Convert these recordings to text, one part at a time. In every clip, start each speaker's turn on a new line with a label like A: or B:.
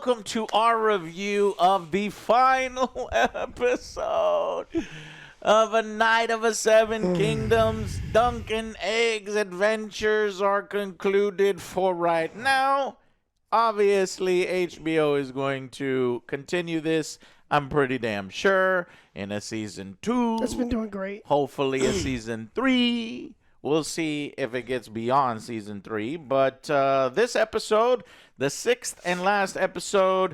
A: welcome to our review of the final episode of A Night of the Seven Kingdoms. Duncan Eggs adventures are concluded for right now. Obviously, HBO is going to continue this, I'm pretty damn sure, in a season 2.
B: It's been doing great.
A: Hopefully a season 3. We'll see if it gets beyond season 3. But this episode, the 6th and last episode,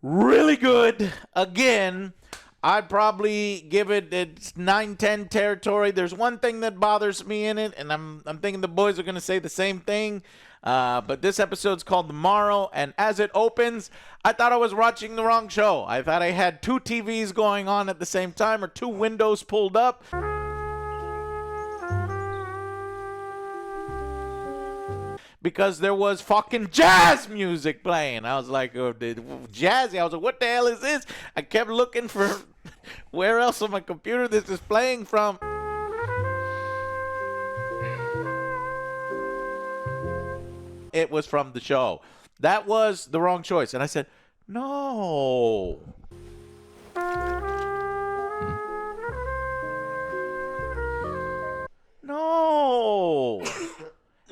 A: really good. Again, I'd probably give it its 9-10 territory. There's one thing that bothers me in it, and I'm thinking the boys are going to say the same thing. But this episode's called The Morrow, and as it opens, I thought I was watching the wrong show. I thought I had 2 TVs going on at the same time, or 2 windows pulled up. Because there was fucking jazz music playing. I was like, oh, jazzy. I was like, what the hell is this? I kept looking for where else on my computer this is playing from. It was from the show. That was the wrong choice. And I said, no. No.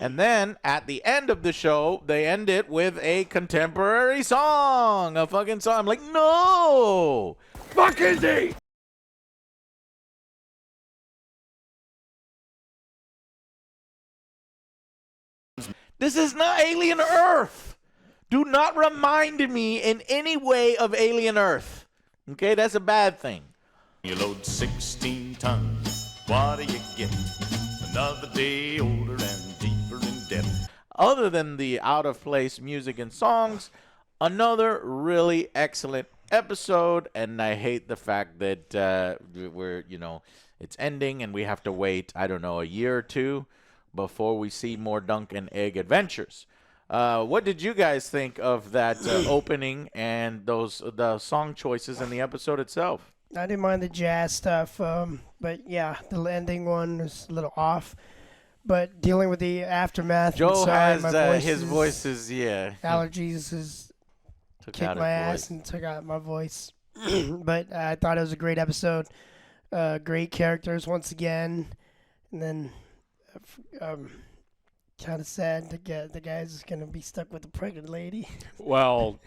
A: And then, at the end of the show, they end it with a contemporary song. A fucking song. I'm like, no! Fuck is he? This is not Alien Earth. Do not remind me in any way of Alien Earth. Okay, that's a bad thing.
C: You load 16 tons. What do you get? Another day older and deeper in debt.
A: Other than the out-of-place music and songs, another really excellent episode, and I hate the fact that it's ending and we have to wait, I don't know, a year or 2 before we see more Duncan Egg adventures. What did you guys think of that opening and the song choices in the episode itself?
B: I didn't mind the jazz stuff, but yeah, the ending one was a little off. But dealing with the aftermath,
A: Joe
B: inside,
A: has his voices, yeah.
B: Allergies has kicked my ass and took out my voice. But I thought it was a great episode. Great characters once again, and then kind of sad the guy's gonna be stuck with the pregnant lady.
D: Well,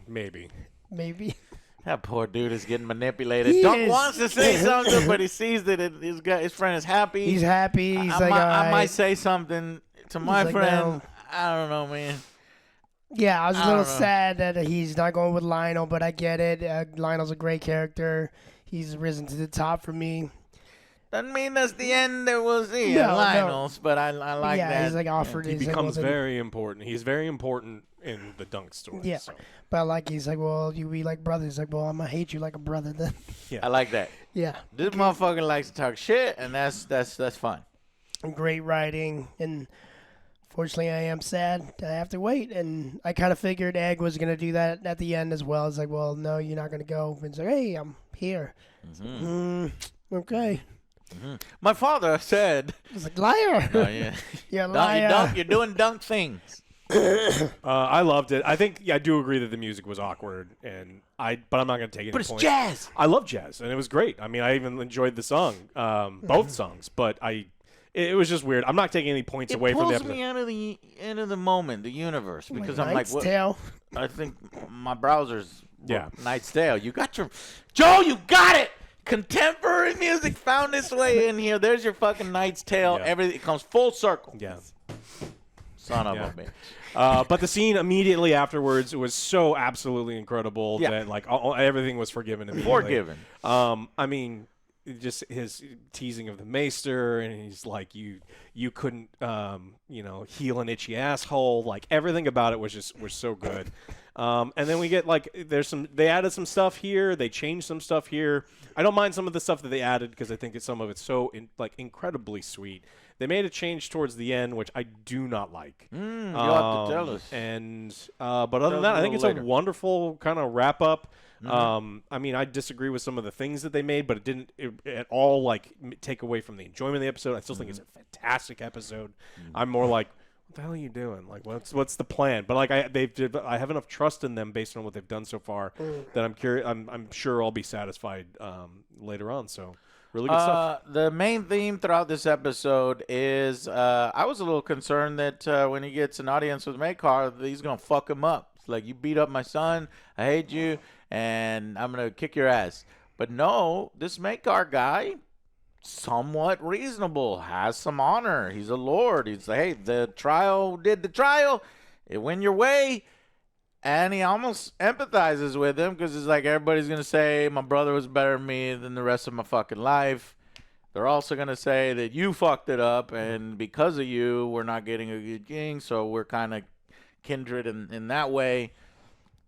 D: maybe.
B: Maybe.
A: That poor dude is getting manipulated. Dunk wants to say something, but he sees that his friend is happy.
B: He's happy. He's
A: I might say something to my friend.
B: No.
A: I don't know, man.
B: Yeah, I was a little sad that he's not going with Lionel, but I get it. Lionel's a great character. He's risen to the top for me.
A: Doesn't mean that's the end that we'll see
B: No,
A: Lionel's, but I like that.
B: Yeah, he's like offered.
D: He becomes very important. He's very important in the Dunk story.
B: Yeah,
D: so.
B: But he's like, well, you be like brothers. He's like, well, I'm gonna hate you like a brother then.
D: Yeah,
A: I like that.
B: Yeah,
A: this motherfucker likes to talk shit, and that's fine.
B: Great writing, and fortunately, I am sad that I have to wait. And I kind of figured Egg was gonna do that at the end as well. It's like, well, no, you're not gonna go. And it's like, hey, I'm here. Okay.
A: Mm-hmm. My father said,
B: "He's like liar."
A: Oh, yeah,
B: You're a liar.
A: You're doing Dunk things.
D: I loved it. I think I do agree that the music was awkward, but I'm not going to take any
A: points.
D: points.
A: But it's jazz.
D: I love jazz, and it was great. I mean, I even enjoyed the song, both songs. But it was just weird. I'm not taking any points away from the episode.
A: It pulls me out of the moment, the universe, because I'm like, what?
B: Tale.
A: I think my browser's
D: Yeah.
A: Knight's Tale. You got your Joe. You got it. Contemporary music found its way in here. There's your fucking Knight's Tale.
D: Yeah.
A: Everything comes full circle.
D: Yeah.
A: Son of a bitch.
D: But the scene immediately afterwards was so absolutely incredible that everything was forgiven immediately.
A: Forgiven.
D: I mean, just his teasing of the maester, and he's like, you couldn't heal an itchy asshole. Like everything about it was so good. And then we get they added some stuff here, they changed some stuff here. I don't mind some of the stuff that they added because I think some of it's so incredibly sweet. They made a change towards the end, which I do not like.
A: You'll have to tell us.
D: And but other than that, I think it's a wonderful kind of wrap up. I mean, I disagree with some of the things that they made, but it didn't at all take away from the enjoyment of the episode. I still think it's a fantastic episode. I'm more like, what the hell are you doing? Like, what's the plan? But like, I have enough trust in them based on what they've done so far that I'm curious. I'm sure I'll be satisfied later on. So really good stuff.
A: The main theme throughout this episode is I was a little concerned that when he gets an audience with Makar, he's gonna fuck him up. It's like, you beat up my son, I hate you, and I'm gonna kick your ass. But no, this Makar guy, somewhat reasonable, has some honor. He's a lord. He's like, hey, the trial did the trial. It went your way. And he almost empathizes with him because it's like, everybody's going to say my brother was better than me than the rest of my fucking life. They're also going to say that you fucked it up, and because of you, we're not getting a good king, so we're kind of kindred in that way.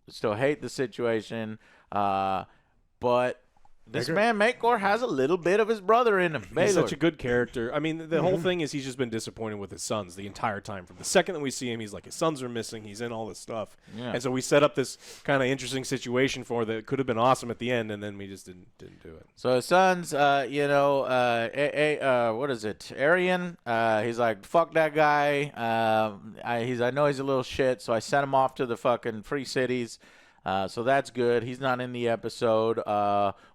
A: Still hate the situation. But this man, Makor, has a little bit of his brother in him.
D: He's such a good character. I mean, the whole thing is he's just been disappointed with his sons the entire time. From the second that we see him, he's like, his sons are missing. He's in all this stuff.
A: Yeah.
D: And so we set up this kind of interesting situation for that could have been awesome at the end, and then we just didn't do it.
A: So his sons, what is it? Arian, he's like, fuck that guy. I know he's a little shit, so I sent him off to the fucking free cities. So that's good. He's not in the episode.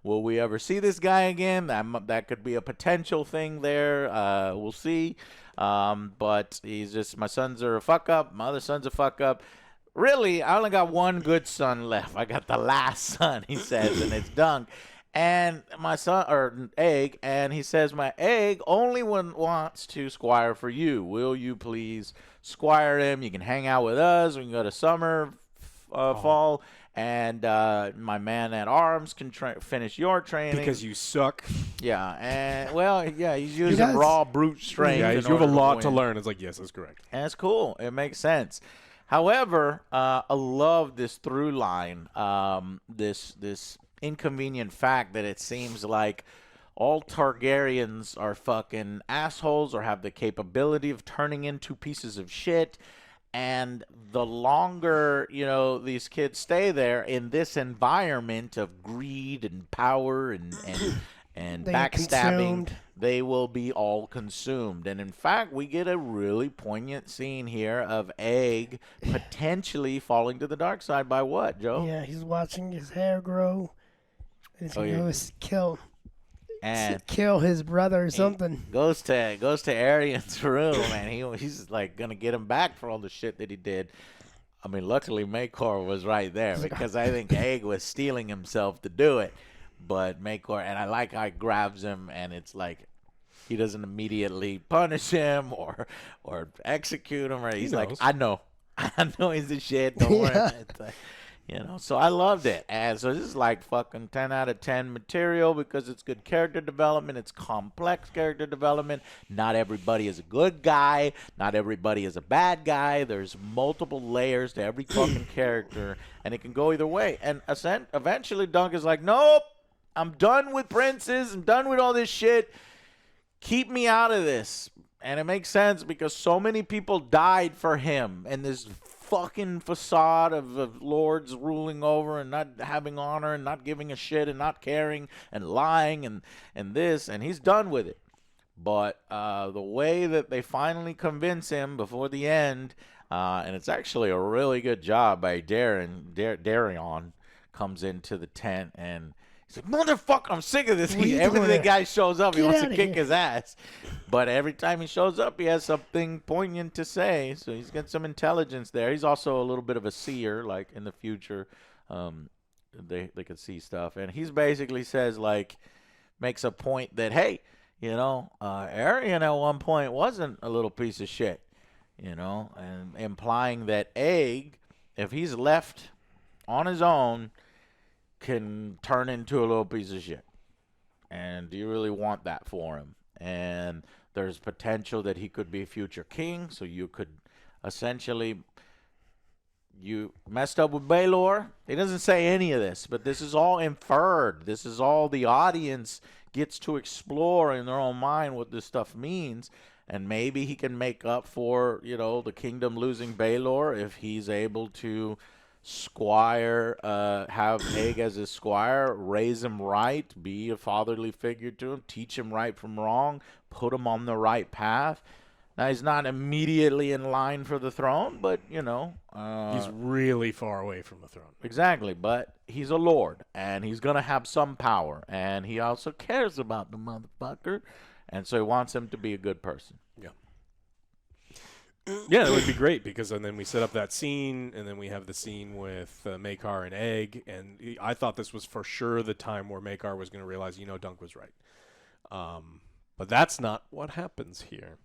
A: Will we ever see this guy again? That could be a potential thing there. We'll see. But he's just, my sons are a fuck up. My other son's a fuck up. Really, I only got one good son left. I got the last son, he says, and it's Dunk. And my son, or Egg, and he says, my Egg only wants to squire for you. Will you please squire him? You can hang out with us. We can go to summer, fall. And my man at arms can finish your training.
D: Because you suck.
A: Yeah, and well, yeah, he's using raw brute strength.
D: Yeah, you have a lot to learn. It's like, yes, that's correct.
A: And it's cool. It makes sense. However, I love this through line, this inconvenient fact that it seems like all Targaryens are fucking assholes or have the capability of turning into pieces of shit. And the longer, these kids stay there in this environment of greed and power and backstabbing, they will be all consumed. And in fact, we get a really poignant scene here of Egg potentially falling to the dark side by what, Joe?
B: Yeah, he's watching his hair grow. And he's going to kill his brother or something.
A: Goes to Arian's room, and he's like gonna get him back for all the shit that he did. I mean, luckily Makor was right there because I think Egg was stealing himself to do it. But Makor, and I like how he grabs him, and it's like he doesn't immediately punish him or execute him. Right? He's like, I know he's the shit. Don't worry. It's like, so I loved it. And so this is like fucking 10 out of 10 material because it's good character development. It's complex character development. Not everybody is a good guy. Not everybody is a bad guy. There's multiple layers to every fucking character, and it can go either way. And eventually Dunk is like, nope, I'm done with princes. I'm done with all this shit. Keep me out of this. And it makes sense because so many people died for him, and this fucking facade of lords ruling over and not having honor and not giving a shit and not caring and lying and this, and he's done with it. But the way that they finally convince him before the end, and it's actually a really good job by Darion comes into the tent and he's like, motherfucker, I'm sick of this. Every the guy shows up, he wants to kick his ass. But every time he shows up, he has something poignant to say. So he's got some intelligence there. He's also a little bit of a seer, like in the future. They could see stuff. And he's basically says, like, makes a point that, hey, Arian at one point wasn't a little piece of shit, and implying that Egg, if he's left on his own, can turn into a little piece of shit. And do you really want that for him? And there's potential that he could be a future king, so you could essentially, you messed up with Baelor. He doesn't say any of this, but this is all inferred. This is all the audience gets to explore in their own mind what this stuff means. And maybe he can make up for, the kingdom losing Baelor if he's able to squire, have Egg as his squire, raise him right, be a fatherly figure to him, teach him right from wrong, put him on the right path. Now, he's not immediately in line for the throne, but,
D: He's really far away from the throne.
A: exactly. But he's a lord, and he's going to have some power. And he also cares about the motherfucker, and so he wants him to be a good person.
D: Yeah. Yeah, that would be great because and then we set up that scene, and then we have the scene with Maekar and Egg, and I thought this was for sure the time where Maekar was going to realize, Dunk was right. But that's not what happens here.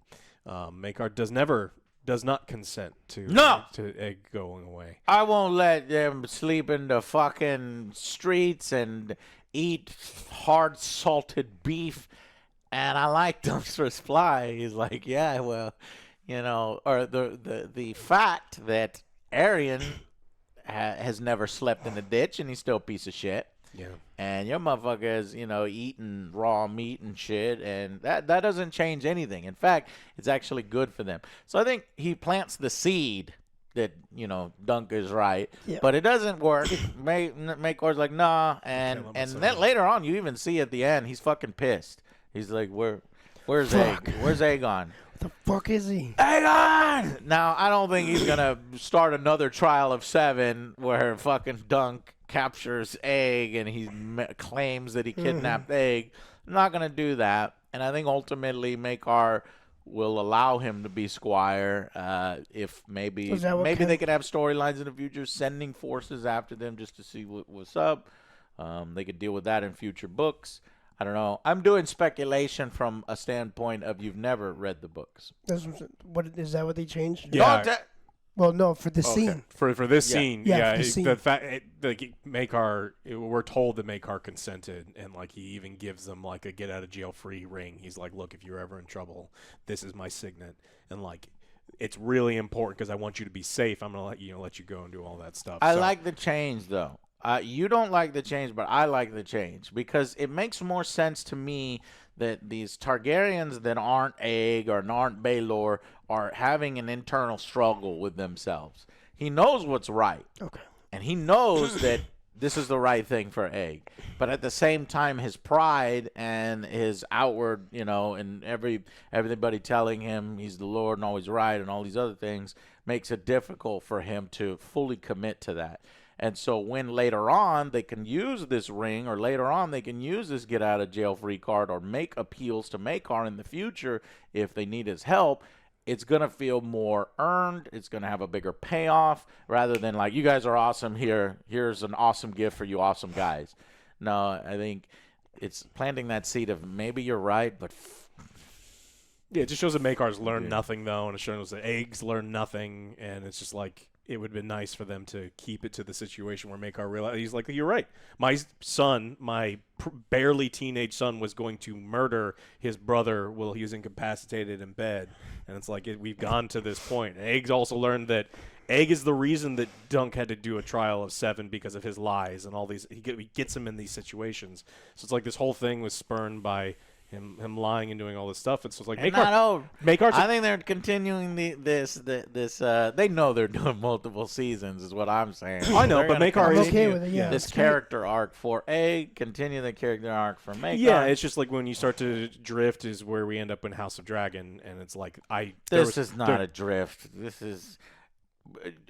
D: Maekar does not consent to Egg going away.
A: I won't let them sleep in the fucking streets and eat hard salted beef. And I like Dunk's reply. He's like, yeah, well, or the fact that Aryan has never slept in a ditch and he's still a piece of shit.
D: Yeah.
A: And your motherfucker is, eating raw meat and shit, and that doesn't change anything. In fact, it's actually good for them. So I think he plants the seed that, Dunk is right, but it doesn't work. Maekar's like, nah, and then later on, you even see at the end, he's fucking pissed. He's like, where's Egg? Where's Aegon?
B: What the fuck is he?
A: Aegon! Now, I don't think he's going to start another trial of 7 where fucking Dunk captures Egg and he claims that he kidnapped Egg. I'm not going to do that. And I think ultimately Maekar will allow him to be Squire if maybe they could have storylines in the future, sending forces after them just to see what's up. They could deal with that in future books. I don't know. I'm doing speculation from a standpoint of you've never read the books.
B: What is that? What they changed?
D: Yeah.
B: Well, no, for the scene.
D: For this scene,
B: the
D: fact Maekar, we're told that Maekar consented, and like he even gives them like a get out of jail free ring. He's like, look, if you're ever in trouble, this is my signet, and like it's really important because I want you to be safe. I'm gonna let you go and do all that stuff.
A: I like the change though. You don't like the change, but I like the change because it makes more sense to me that these Targaryens that aren't Egg or aren't Baelor are having an internal struggle with themselves. He knows what's right. Okay. And he knows that this is the right thing for Egg. But at the same time, his pride and his outward, and everybody telling him he's the Lord and always right and all these other things makes it difficult for him to fully commit to that. And so when later on they can use this ring or later on they can use this get out of jail free card or make appeals to Maekar in the future if they need his help, it's going to feel more earned. It's going to have a bigger payoff rather than like, you guys are awesome here. Here's an awesome gift for you awesome guys. No, I think it's planting that seed of maybe you're right, but...
D: Yeah, it just shows that Maekar's learned nothing, though, and it shows that Eggs learned nothing, and it's just like... It would have been nice for them to keep it to the situation where Maekar realized he's like, you're right. My son, my barely teenage son, was going to murder his brother while he was incapacitated in bed, and it's like we've gone to this point. And Egg also learned that Egg is the reason that Dunk had to do a trial of 7 because of his lies and all these. He gets him in these situations. So it's like this whole thing was spurned by him lying and doing all this stuff. And so it's like Maekar.
A: I think they're continuing this. They know they're doing multiple seasons, is what I'm saying.
D: I know, but Maekar is
B: okay with it. Yeah,
A: this character arc for Egg, continue the character arc for Maekar.
D: Yeah, it's just like when you start to drift is where we end up in House of Dragon, and it's like
A: This is not a drift. This is.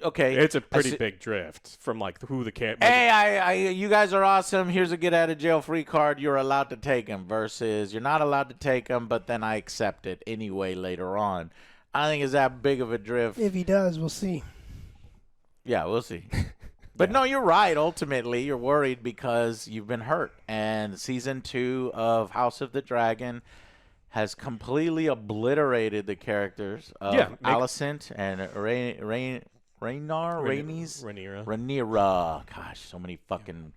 A: Okay,
D: it's a pretty big drift from like who the cat.
A: Hey, you guys are awesome. Here's a get out of jail free card. You're allowed to take them. Versus you're not allowed to take them, but then I accept it anyway later on. I think it's that big of a drift.
B: If he does, we'll see.
A: Yeah, we'll see. But no, you're right. Ultimately, you're worried because you've been hurt, and season 2 of House of the Dragon has completely obliterated the characters of Alicent and Rhaenyra. Gosh, so many fucking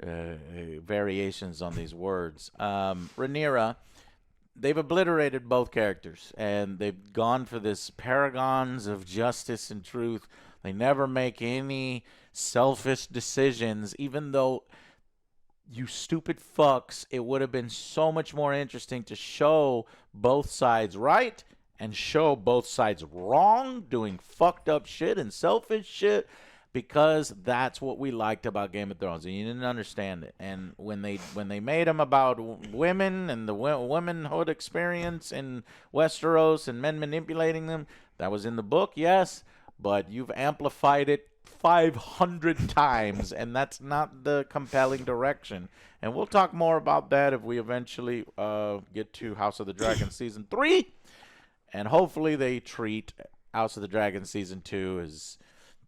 A: variations on these words. Rhaenyra, they've obliterated both characters, and they've gone for this paragons of justice and truth. They never make any selfish decisions, even though... You stupid fucks, it would have been so much more interesting to show both sides right and show both sides wrong, doing fucked up shit and selfish shit, because that's what we liked about Game of Thrones, and you didn't understand it. And when they made them about women and the womanhood experience in Westeros and men manipulating them, that was in the book, yes, but you've amplified it 500 times, and that's not the compelling direction. And we'll talk more about that if we eventually get to House of the Dragon Season 3. And hopefully they treat House of the Dragon Season 2 as...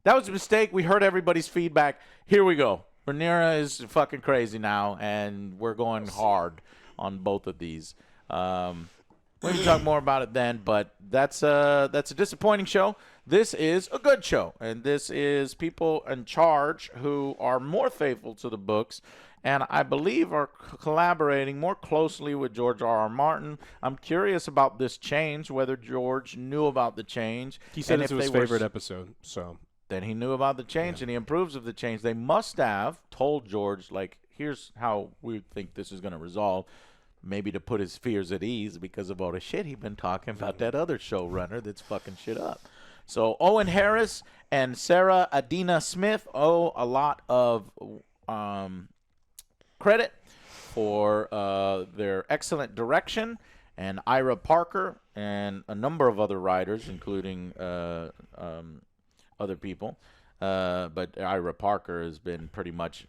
A: That was a mistake. We heard everybody's feedback. Here we go. Rhaenyra is fucking crazy now, and we're going hard on both of these. We can talk more about it then, but that's a disappointing show. This is a good show, and this is people in charge who are more faithful to the books, and I believe are collaborating more closely with George R.R. Martin. I'm curious about this change, whether George knew about the change.
D: He said
A: it's
D: it's his favorite episode, so...
A: Then he knew about the change, and he approves of the change. They must have told George, like, here's how we think this is going to resolve, maybe to put his fears at ease because of all the shit he's been talking about that other showrunner that's fucking shit up. So Owen Harris and Sarah Adina Smith owe a lot of credit for their excellent direction, and Ira Parker and a number of other writers, including other people. But Ira Parker has been pretty much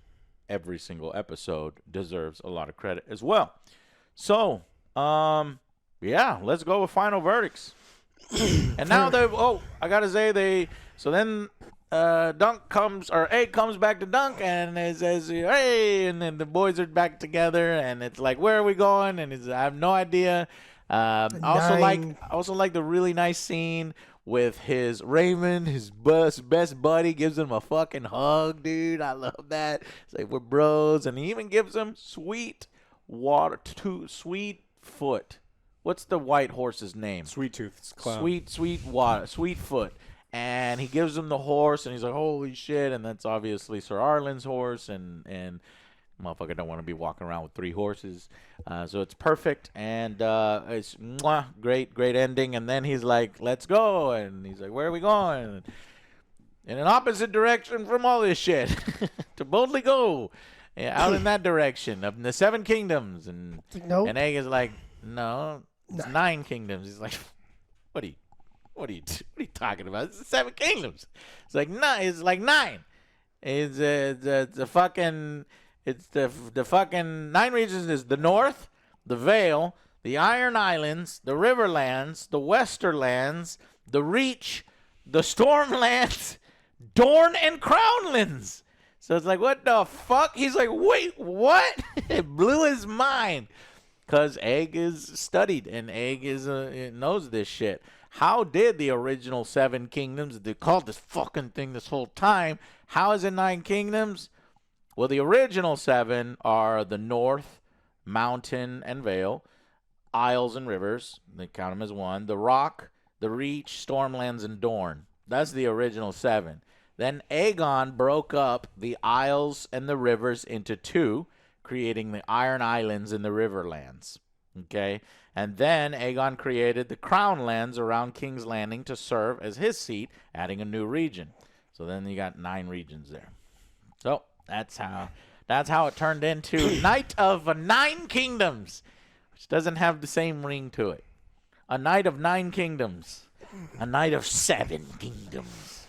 A: every single episode, deserves a lot of credit as well. So, yeah, let's go with final verdicts. And now I gotta say so then Egg comes back to Dunk and it says, hey, and then the boys are back together and it's like, where are we going? And I have no idea. I also like the really nice scene with his Raymond, his best buddy, gives him a fucking hug, dude. I love that. It's like, we're bros. And he even gives him Sweetfoot. What's the white horse's name?
D: Sweet Tooth.
A: Sweetfoot. And he gives him the horse, and he's like, holy shit. And that's obviously Sir Arlen's horse, and motherfucker don't want to be walking around with 3 horses. So it's perfect, and it's great ending. And then he's like, let's go. And he's like, where are we going? In an opposite direction from all this shit. To boldly go out in that direction of the 7 kingdoms. And
B: Nope.
A: And Egg is like, no, it's 9 kingdoms. He's like, what are you talking about? It's the 7 kingdoms. It's like 9. It's like 9. It's the fucking... It's the fucking 9 regions is the North, the Vale, the Iron Islands, the Riverlands, the Westerlands, the Reach, the Stormlands, Dorne, and Crownlands. So it's like, what the fuck? He's like, wait, what? It blew his mind. Because Egg is studied, and Egg knows this shit. How did the original 7 kingdoms, they called this fucking thing this whole time, how is it 9 kingdoms? Well, the original 7 are the North, Mountain, and Vale, Isles and Rivers. They count them as 1. The Rock, the Reach, Stormlands, and Dorne. That's the original 7. Then Aegon broke up the Isles and the Rivers into 2, creating the Iron Islands and the Riverlands. Okay? And then Aegon created the Crown Lands around King's Landing to serve as his seat, adding a new region. So then you got 9 regions there. So that's how it turned into Knight of 9 Kingdoms, which doesn't have the same ring to it. A Knight of 9 Kingdoms. A Knight of 7 Kingdoms.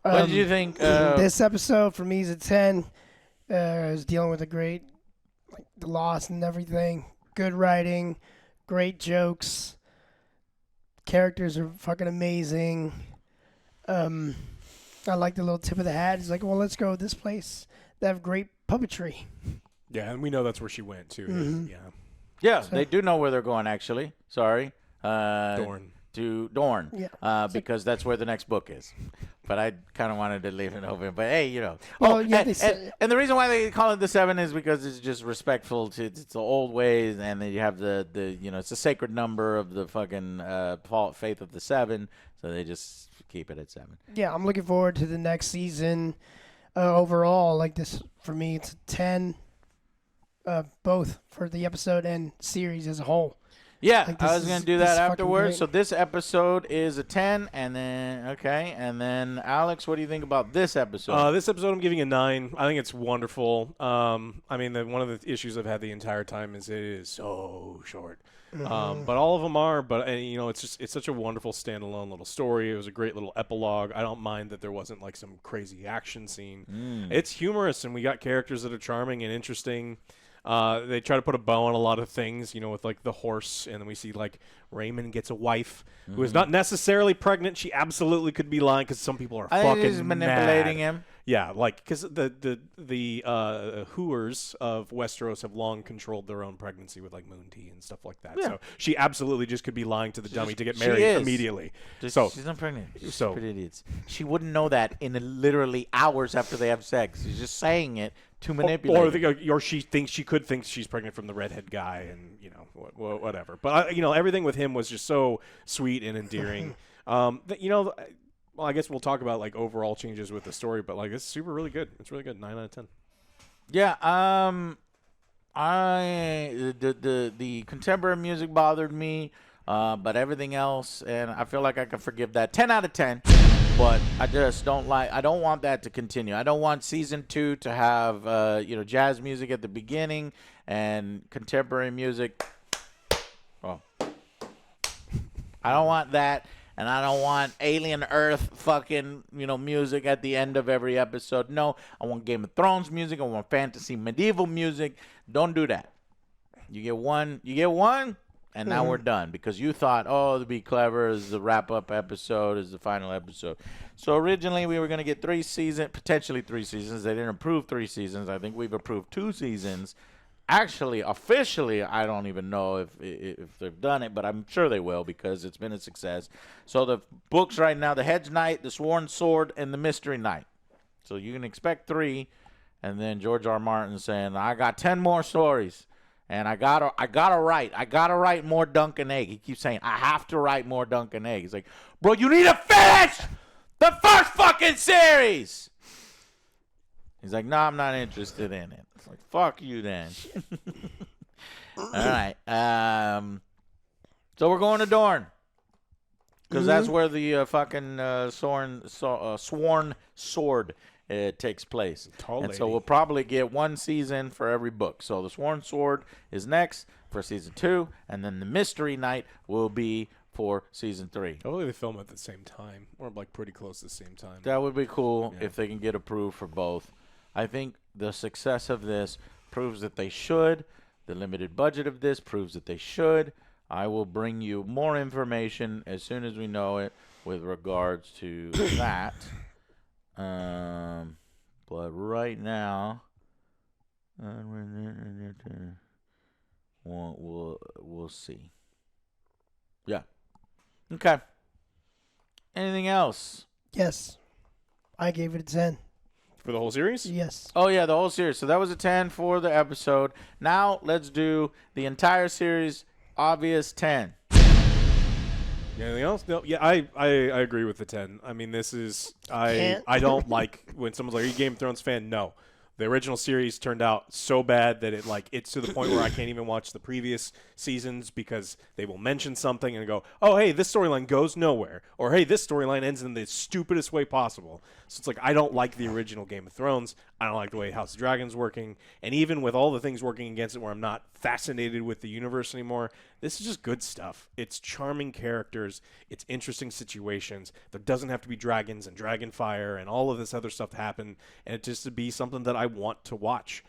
A: What did you think?
B: This episode for me is a 10. I was dealing with the loss and everything. Good writing, great jokes. Characters are fucking amazing. I like the little tip of the hat. It's like, well, let's go to this place. They have great puppetry.
D: Yeah, and we know that's where she went too.
B: Mm-hmm.
A: Yeah, they do know where they're going. Actually, sorry,
D: Dorne.
A: To Dorne.
B: Yeah.
A: Because that's where the next book is. But I kind of wanted to leave it open. But hey, you know.
B: Well, yeah,
A: and the reason why they call it the 7 is because it's just respectful to it's the old ways, and then you have the it's a sacred number of the fucking faith of the 7, so they just keep it at 7.
B: Yeah, I'm looking forward to the next season. Overall, like this for me, it's a 10. Both for the episode and series as a whole.
A: Yeah,
B: Like,
A: I
B: this
A: was going
B: is-
A: to do
B: this
A: that
B: is fucking
A: afterwards.
B: great.
A: So this episode is a 10, and then Alex, what do you think about this episode?
D: This episode I'm giving a 9. I think it's wonderful. I mean, one of the issues I've had the entire time is it is so short. But all of them are. But you know, it's such a wonderful standalone little story. It was a great little epilogue. I don't mind that there wasn't like some crazy action scene. It's humorous, and we got characters that are charming and interesting. They try to put a bow on a lot of things, you know, with like the horse, and then we see like Raymond gets a wife who is not necessarily pregnant. She absolutely could be lying because some people are
A: I think
D: fucking
A: he's manipulating
D: mad.
A: him.
D: Yeah, like because the hooers of Westeros have long controlled their own pregnancy with like moon tea and stuff like that.
A: Yeah.
D: So she absolutely just could be lying to the dummy to get
A: she
D: married
A: is.
D: immediately. So
A: She's not pregnant.
D: so-
A: Stupid idiots. She wouldn't know that in literally hours after they have sex. She's just saying it to manipulate.
D: or she thinks she could think she's pregnant from the redhead guy, and you know whatever. But you know, everything with him was just so sweet and endearing. You know. Well, I guess we'll talk about like overall changes with the story, but like it's really good. It's really good. 9 out of 10.
A: Yeah, the contemporary music bothered me, but everything else, and I feel like I can forgive that. 10 out of 10, but I just don't want that to continue. I don't want season 2 to have jazz music at the beginning and contemporary music. Oh, I don't want that. And I don't want Alien Earth fucking, music at the end of every episode. No, I want Game of Thrones music. I want fantasy medieval music. Don't do that. You get one, and now we're done. Because you thought, oh, it'd be clever as the wrap-up episode, as the final episode. So originally we were going to get potentially 3 seasons. They didn't approve 3 seasons. I think we've approved 2 seasons. Actually, officially, I don't even know if they've done it, but I'm sure they will because it's been a success. So the books right now, the Hedge Knight, the Sworn Sword, and the Mystery Knight. So you can expect 3, and then George R. Martin saying, I got 10 more stories, and I gotta write more Dunk and Egg. He keeps saying, I have to write more Dunk and Egg. He's like, bro, you need to finish the first fucking series. He's like, no, I'm not interested in it. It's like, fuck you then. All right. So we're going to Dorne. Because that's where the fucking sworn sword takes place.
D: Tall
A: and so
D: lady.
A: we'll probably get 1 season for every book. So the Sworn Sword is next for season 2. And then the Mystery Knight will be for season 3.
D: Hopefully they film at the same time, or like pretty close at the same time.
A: That would be cool
D: Yeah.
A: if they can get approved for both. I think the success of this proves that they should. The limited budget of this proves that they should. I will bring you more information as soon as we know it with regards to that. But right now, we'll see. Yeah. Okay. Anything else?
B: Yes. I gave it a 10.
D: For the whole series?
B: Yes.
A: Oh, yeah, the whole series. So that was a 10 for the episode. Now let's do the entire series. Obvious 10.
D: Anything else? No. Yeah, I agree with the 10. I mean, this is I don't like when someone's like, "Are you a Game of Thrones fan?" No. The original series turned out so bad that it's to the point where I can't even watch the previous seasons because they will mention something and go, "Oh, hey, this storyline goes nowhere," or "Hey, this storyline ends in the stupidest way possible." So it's like I don't like the original Game of Thrones. I don't like the way House of Dragon's working, and even with all the things working against it, where I'm not fascinated with the universe anymore, this is just good stuff. It's charming characters, it's interesting situations. There doesn't have to be dragons and dragon fire and all of this other stuff to happen, and it just to be something that I want to watch.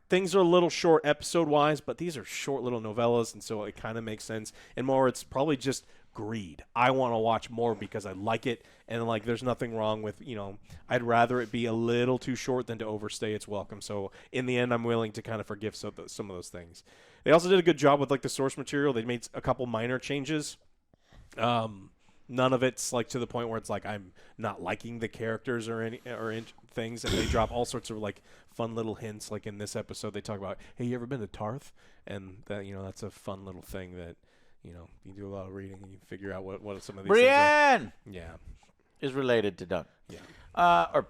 D: Things are a little short episode-wise, but these are short little novellas, and so it kind of makes sense. And more, it's probably just greed. I want to watch more because I like it, and there's nothing wrong with, I'd rather it be a little too short than to overstay its welcome. So in the end, I'm willing to kind of forgive some of those things. They also did a good job with the source material. They made a couple minor changes. None of it's to the point where it's I'm not liking the characters or things, and they drop all sorts of fun little hints. Like in this episode, they talk about, "Hey, you ever been to Tarth?" And that that's a fun little thing that you do a lot of reading and you figure out what some of these
A: Brienne
D: things are. Yeah,
A: is related to Dunk.
D: Yeah,
A: Or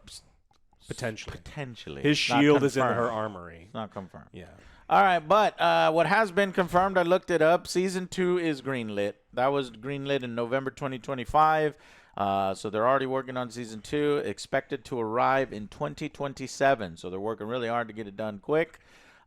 D: potentially.
A: potentially.
D: His
A: Not
D: shield is in
A: confirmed.
D: her armory.
A: It's not confirmed.
D: Yeah.
A: All right, but what has been confirmed, I looked it up. Season 2 is greenlit. That was greenlit in November 2025. So they're already working on season 2, expected to arrive in 2027. So they're working really hard to get it done quick.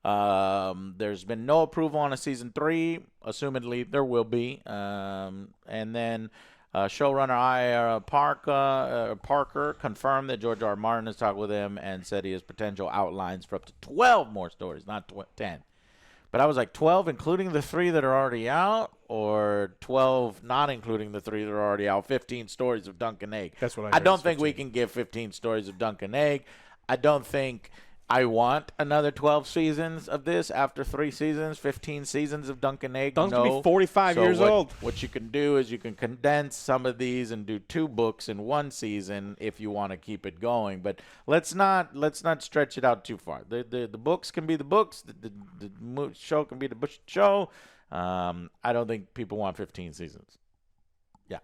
A: There's been no approval on a season 3. Assumedly, there will be. And then showrunner Ira Parker confirmed that George R. R. Martin has talked with him and said he has potential outlines for up to 12 more stories, not 10. But I was like, 12 including the 3 that are already out, or 12 not including the 3 that are already out, 15 stories of Dunk and Egg.
D: That's what
A: I
D: heard
A: don't
D: is
A: think we
D: 15.
A: can give 15 stories of Dunk and Egg. I don't think I want another 12 seasons of this after 3 seasons, 15 seasons of Dunk and Egg.
D: Dunk's
A: no.
D: gonna be 45
A: So
D: years old.
A: What you can do is you can condense some of these and do 2 books in 1 season if you want to keep it going. But let's not stretch it out too far. The books can be the books. The show can be the show. I don't think people want 15 seasons. Yeah.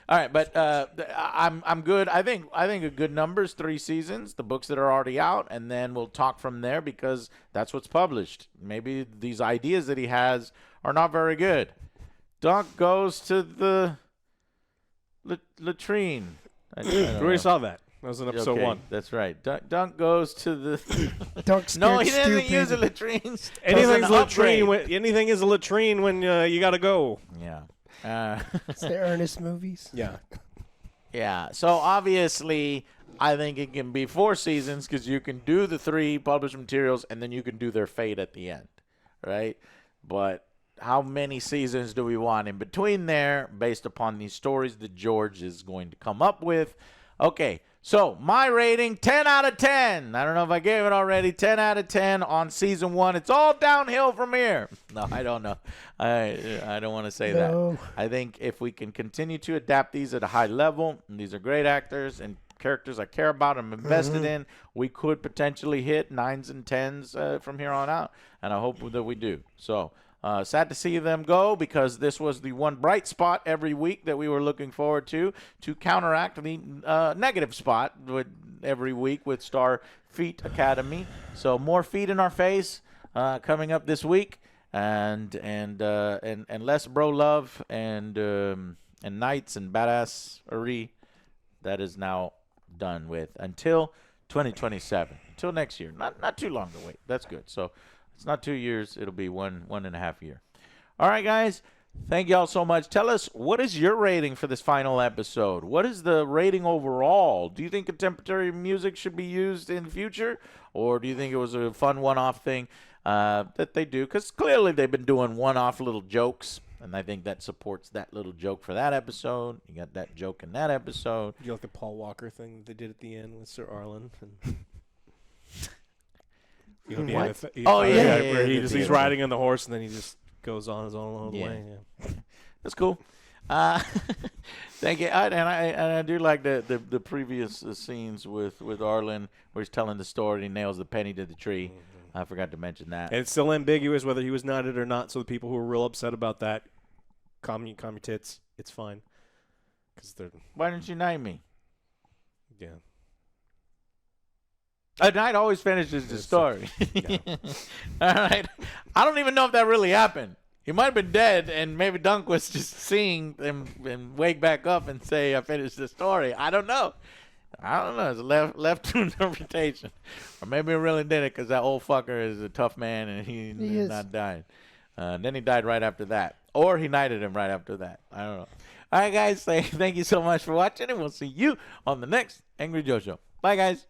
A: All right, but I'm good. I think a good number is 3 seasons, the books that are already out, and then we'll talk from there because that's what's published. Maybe these ideas that he has are not very good. Dunk goes to the latrine. I
D: We already saw that. That was in episode 1.
A: That's right. Dunk goes to the.
B: Dunk's
A: No, he
B: scared
A: doesn't use a
B: stupid.
A: latrine.
D: Anything's latrine. Anything is a latrine when you gotta go.
A: Yeah.
B: It's the Ernest movies.
D: Yeah.
A: Yeah. So obviously, I think it can be 4 seasons because you can do the 3 published materials and then you can do their fate at the end, right? But how many seasons do we want in between there based upon these stories that George is going to come up with? Okay. So my rating, 10 out of 10. I don't know if I gave it already. 10 out of 10 on season 1. It's all downhill from here. No, I don't know. I don't want to say
B: No.
A: that. I think if we can continue to adapt these at a high level, and these are great actors and characters I care about, I'm invested in, we could potentially hit 9s and 10s from here on out. And I hope that we do. So sad to see them go because this was the one bright spot every week that we were looking forward to counteract the negative spot every week with Star Feet Academy. So more feet in our face coming up this week, and less bro love and knights and badassery. That is now done with until 2027, until next year. Not too long to wait. That's good. So. It's not 2 years. It'll be one and a half year. All right, guys. Thank y'all so much. Tell us, what is your rating for this final episode? What is the rating overall? Do you think contemporary music should be used in the future? Or do you think it was a fun one-off thing that they do? Because clearly they've been doing one-off little jokes. And I think that supports that little joke for that episode. You got that joke in that episode.
D: You like the Paul Walker thing they did at the end with Sir Arlen? And you know,
A: What?
D: where
A: yeah,
D: he's riding on the horse and then he just goes on his own little way. Yeah.
A: That's cool. Thank you. I do like the previous scenes with Arlen where he's telling the story and he nails the penny to the tree. I forgot to mention that.
D: And it's still ambiguous whether he was knighted or not. So the people who are real upset about that, calm your tits. It's fine. Because they're
A: Why didn't you knight me?
D: yeah.
A: A knight always finishes the story.
D: Yeah.
A: All right. I don't even know if that really happened. He might have been dead, and maybe Dunk was just seeing him and wake back up and say, I finished the story. I don't know. It's left to interpretation. Or maybe he really did it because that old fucker is a tough man and he
B: is.
A: not died. Then he died right after that. Or he knighted him right after that. I don't know. All right, guys. Thank you so much for watching, and we'll see you on the next Angry Joe Show. Bye, guys.